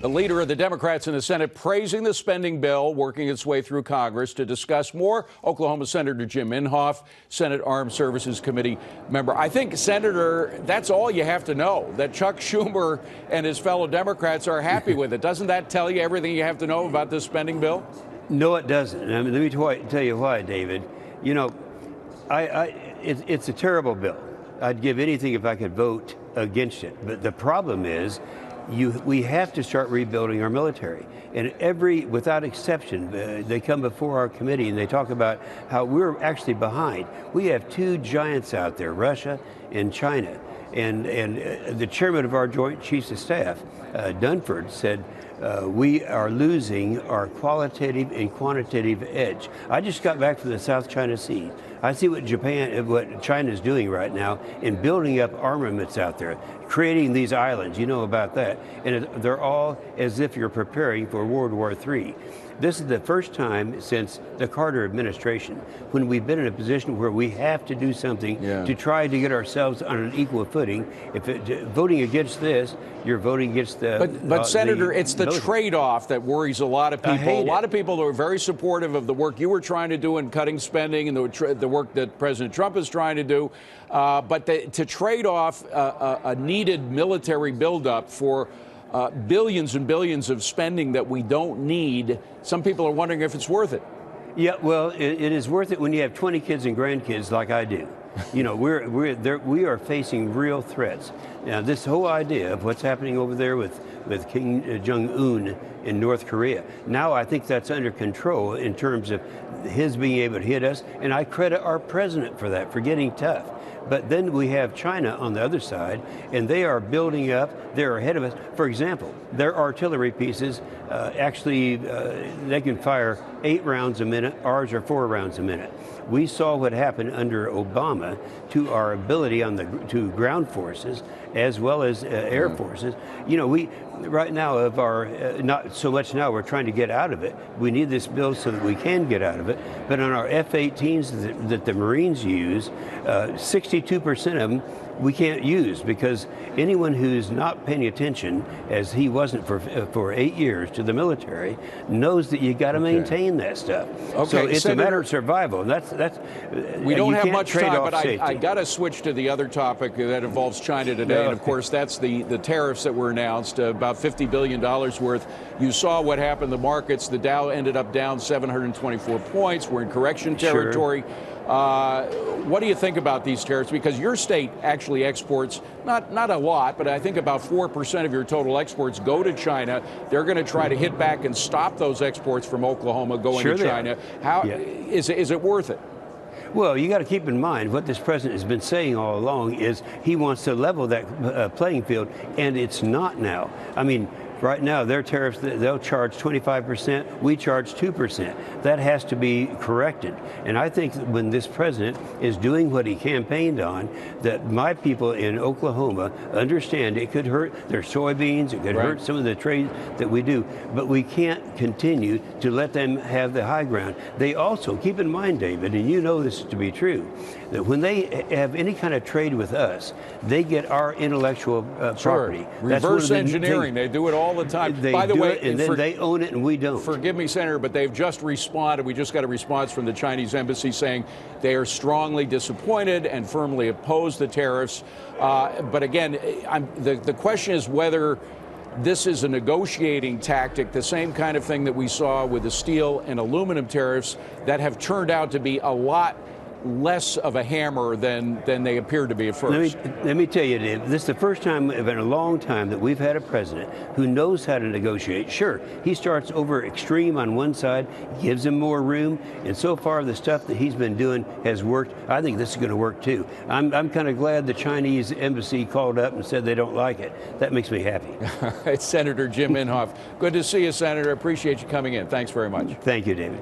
The leader of the Democrats in the Senate praising the spending bill working its way through Congress. To discuss more, Oklahoma Senator Jim Inhofe, Senate Armed Services Committee member. I think, Senator, that's all you have to know, that Chuck Schumer and his fellow Democrats are happy with it. Doesn't that tell you everything you have to know about this spending bill? No, it doesn't. I mean, let me tell you why, David. You know, it's a terrible bill. I'd give anything if I could vote against it. But the problem is, we have to start rebuilding our military. And without exception, they come before our committee and they talk about how we're actually behind. We have two giants out there, Russia and China. And the chairman of our Joint Chiefs of Staff, Dunford, said, we are losing our qualitative and quantitative edge. I just got back from the South China Sea. I see what China is doing right now in building up armaments out there, creating these islands. You know about that. And they're all as if you're preparing for World War III. This is the first time since the Carter administration when we've been in a position where we have to do something to try to get ourselves on an equal footing. Voting against this, you're voting against the... But Senator, it's the trade-off that worries a lot of people. A lot of people are very supportive of the work you were trying to do in cutting spending and the work that President Trump is trying to do. But to trade off a needed military buildup for billions and billions of spending that we don't need, some people are wondering if it's worth it. Yeah, well, it is worth it when you have 20 kids and grandkids like I do. You know, we are facing real threats. Now, this whole idea of what's happening over there with Kim Jong-un in North Korea, now I think that's under control in terms of his being able to hit us, and I credit our president for that, for getting tough. But then we have China on the other side, and they are building up. They're ahead of us. For example, their artillery pieces, they can fire 8 rounds a minute. Ours are 4 rounds a minute. We saw what happened under Obama to our ability to ground forces as well as air forces. You know, right now not so much now, we're trying to get out of it. We need this bill so that we can get out of it. But on our F-18s that the Marines use, 62% of them we can't use, because anyone who's not paying attention, as he wasn't for 8 years, to the military, knows that you got to maintain that stuff. Okay, so it's Senator, a matter of survival. We don't have much time, but I got to switch to the other topic that involves China today, and of course that's the tariffs that were announced, about $50 billion worth. You saw what happened. The markets, the Dow ended up down 724 points. We're in correction territory. Sure. What do you think about these tariffs? Because your state actually exports, not a lot, but I think about 4% of your total exports go to China. They're going to try to hit back and stop those exports from Oklahoma going to China. How is it worth it? Well, you got to keep in mind what this president has been saying all along is he wants to level that playing field, and it's not now. I mean, right now, their tariffs, they'll charge 25%, we charge 2%. That has to be corrected. And I think when this president is doing what he campaigned on, that my people in Oklahoma understand it could hurt their soybeans, it could hurt some of the trade that we do, but we can't continue to let them have the high ground. They also, keep in mind, David, and you know this to be true, that when they have any kind of trade with us, they get our intellectual property. Reverse engineering, they do it all the time. By the way, and then they own it and we don't. Forgive me, Senator, but they've just responded. We just got a response from the Chinese embassy saying they are strongly disappointed and firmly oppose the tariffs. But again, the question is whether this is a negotiating tactic, the same kind of thing that we saw with the steel and aluminum tariffs that have turned out to be a lot less of a hammer than they appeared to be at first. Let me tell you, Dave, this is the first time in a long time that we've had a president who knows how to negotiate. Sure, he starts over extreme on one side, gives him more room, and so far the stuff that he's been doing has worked. I think this is going to work too. I'm kind of glad the Chinese embassy called up and said they don't like it. That makes me happy. It's Senator Jim Inhofe. Good to see you, Senator. Appreciate you coming in. Thanks very much. Thank you, David.